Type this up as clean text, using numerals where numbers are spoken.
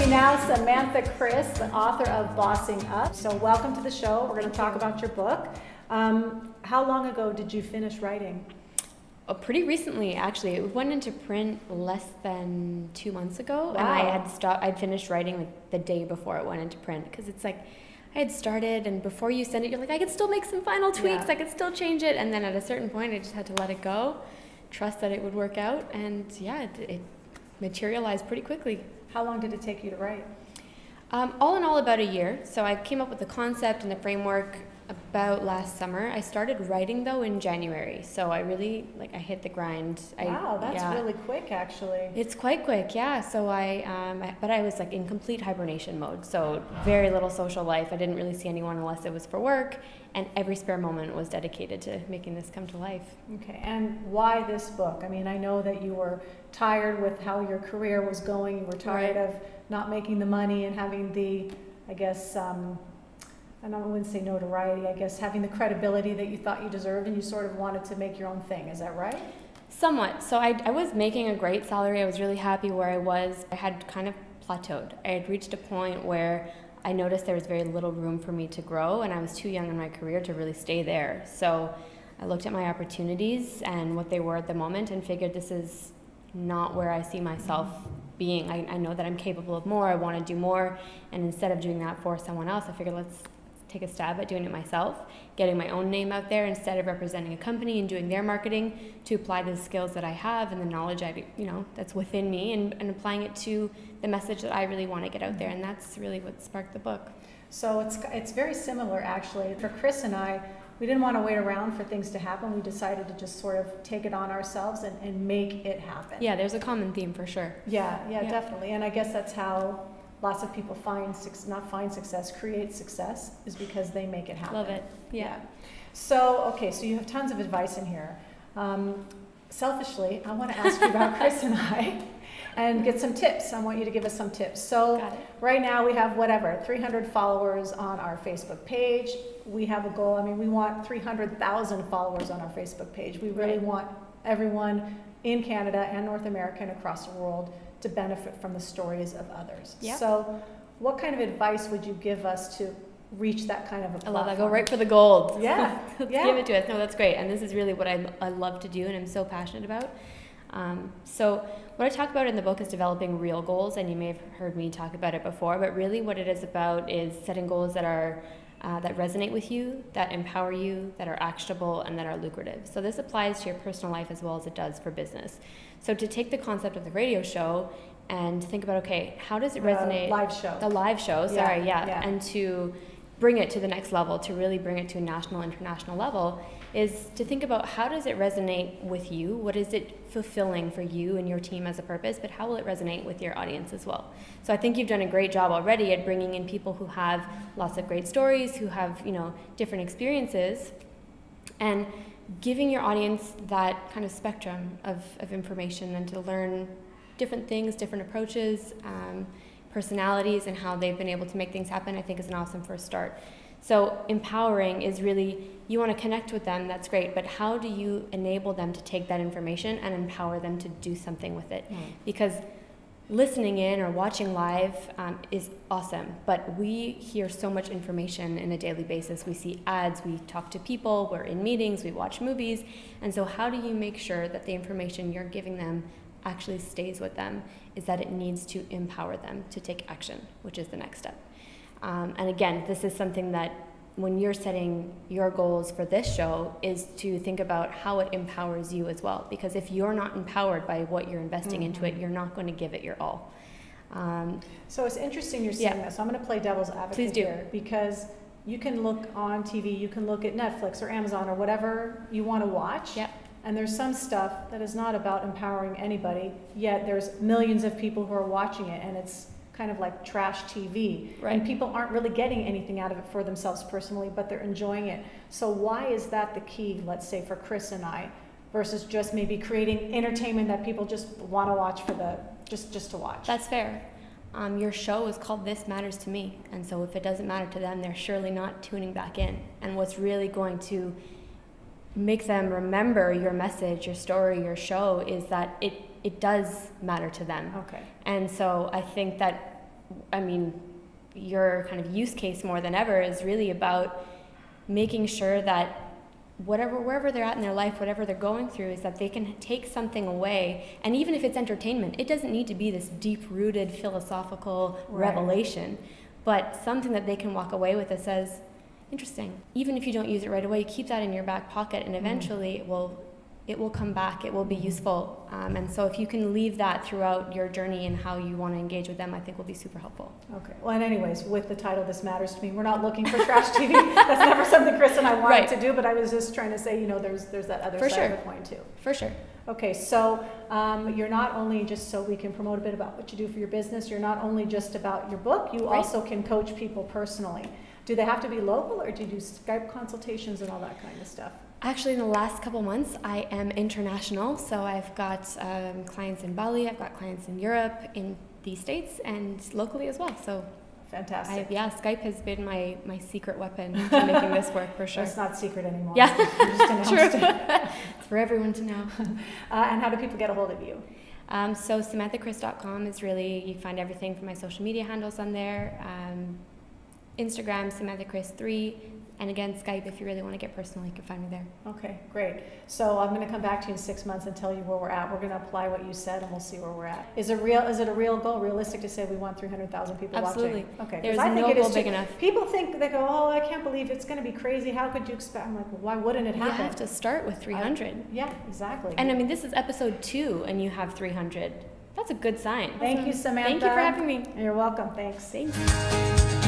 me now Samantha Kris, the author of Bossing Up. So welcome to the show. We're going to talk about your book. How long ago did you finish writing? Pretty recently, actually. It went into print less than 2 months ago. Wow. And I'd finished writing like the day before it went into print, because it's like I had started, and before you send it, you're like, I could still make some final tweaks, I could still change it, and then at a certain point I just had to let it go, trust that it would work out, and yeah, it materialized pretty quickly. How long did it take you to write? All in all, about a year. So I came up with the concept and the framework about last summer. I started writing though in January, so I really I hit the grind. Wow, that's really quick, actually. It's quite quick, yeah. So but I was like in complete hibernation mode, so very little social life. I didn't really see anyone unless it was for work, and every spare moment was dedicated to making this come to life. Okay, and why this book? I mean, I know that you were tired with how your career was going. You were tired of not making the money and having the, I guess, and I wouldn't say notoriety, I guess having the credibility that you thought you deserved, and you sort of wanted to make your own thing. Is that right? Somewhat. So I was making a great salary. I was really happy where I was. I had kind of plateaued. I had reached a point where I noticed there was very little room for me to grow, and I was too young in my career to really stay there. So I looked at my opportunities and what they were at the moment and figured this is not where I see myself being. I know that I'm capable of more. I want to do more. And instead of doing that for someone else, I figured let's take a stab at doing it myself, getting my own name out there instead of representing a company and doing their marketing, to apply the skills that I have and the knowledge that's within me, and applying it to the message that I really want to get out there. And that's really what sparked the book. So it's very similar, actually. For Chris and I, we didn't want to wait around for things to happen. We decided to just sort of take it on ourselves and make it happen. Yeah, there's a common theme for sure. Yeah, definitely. And I guess that's how lots of people create success, is because they make it happen. Love it. Yeah. So you have tons of advice in here. Selfishly, I want to ask you about Chris and I and get some tips. I want you to give us some tips. So right now we have 300 followers on our Facebook page. We have a goal. I mean, we want 300,000 followers on our Facebook page. We really want everyone in Canada and North America and across the world to benefit from the stories of others. Yep. So what kind of advice would you give us to reach that kind of a platform? I love that. Go right for the gold. Yeah. Let's give it to us. No, that's great. And this is really what I love to do and I'm so passionate about. So what I talk about in the book is developing real goals, and you may have heard me talk about it before, but really what it is about is setting goals that are that resonate with you, that empower you, that are actionable, and that are lucrative. So this applies to your personal life as well as it does for business. So to take the concept of the radio show and think about, how does it resonate? The live show, and to bring it to the next level, to really bring it to a national, international level, is to think about how does it resonate with you? What is it fulfilling for you and your team as a purpose? But how will it resonate with your audience as well? So I think you've done a great job already at bringing in people who have lots of great stories, who have different experiences, and giving your audience that kind of spectrum of information, and to learn different things, different approaches, personalities, and how they've been able to make things happen, I think is an awesome first start. So empowering is really, you want to connect with them, that's great, but how do you enable them to take that information and empower them to do something with it? Because listening in or watching live is awesome, but we hear so much information in a daily basis. We see ads, we talk to people, we're in meetings, we watch movies, and so how do you make sure that the information you're giving them actually stays with them? Is that it needs to empower them to take action, which is the next step. And again, this is something that when you're setting your goals for this show, is to think about how it empowers you as well. Because if you're not empowered by what you're investing into it, you're not going to give it your all. So it's interesting you're saying this. So I'm going to play devil's advocate here, because you can look on TV, you can look at Netflix or Amazon or whatever you want to watch. And there's some stuff that is not about empowering anybody, yet there's millions of people who are watching it, and it's kind of like trash TV. And people aren't really getting anything out of it for themselves personally, but they're enjoying it. So why is that the key, let's say, for Chris and I, versus just maybe creating entertainment that people just want to watch for just to watch? That's fair. Your show is called This Matters to Me, and so if it doesn't matter to them, they're surely not tuning back in. And what's really going to make them remember your message, your story, your show, is that it does matter to them. Okay. And so I think that I mean, your kind of use case more than ever is really about making sure that wherever they're at in their life, whatever they're going through, is that they can take something away. And even if it's entertainment, it doesn't need to be this deep-rooted philosophical revelation, but something that they can walk away with that says, interesting. Even if you don't use it right away, keep that in your back pocket, and eventually it will come back. It will be useful. And so if you can leave that throughout your journey and how you want to engage with them, I think will be super helpful. Okay. Well, and anyways, with the title, This Matters to Me, we're not looking for trash TV. That's never something Kris and I wanted to do, but I was just trying to say, there's that other side of the coin too. For sure. Okay, so you're not only, just so we can promote a bit about what you do for your business, you're not only just about your book, you also can coach people personally. Do they have to be local, or do you do Skype consultations and all that kind of stuff? Actually, in the last couple months, I am international. So I've got clients in Bali, I've got clients in Europe, in the States, and locally as well. So fantastic. Skype has been my secret weapon to making this work, for sure. It's not secret anymore. Yeah, true. It's for everyone to know. And how do people get a hold of you? So SamanthaKris.com is really, you can find everything from my social media handles on there. Instagram, SamanthaKris3. And again, Skype, if you really want to get personal, you can find me there. Okay, great. So I'm going to come back to you in 6 months and tell you where we're at. We're going to apply what you said, and we'll see where we're at. Is it a real goal, realistic to say we want 300,000 people Absolutely. watching? Okay. There's no goal big enough. People think, they go, oh, I can't believe it's going to be crazy. How could you expect? I'm like, well, why wouldn't it happen? You have to start with 300. Yeah, exactly. And I mean, this is episode 2, and you have 300. That's a good sign. Thank you, Samantha. Thank you for having me. You're welcome. Thanks. Thanks.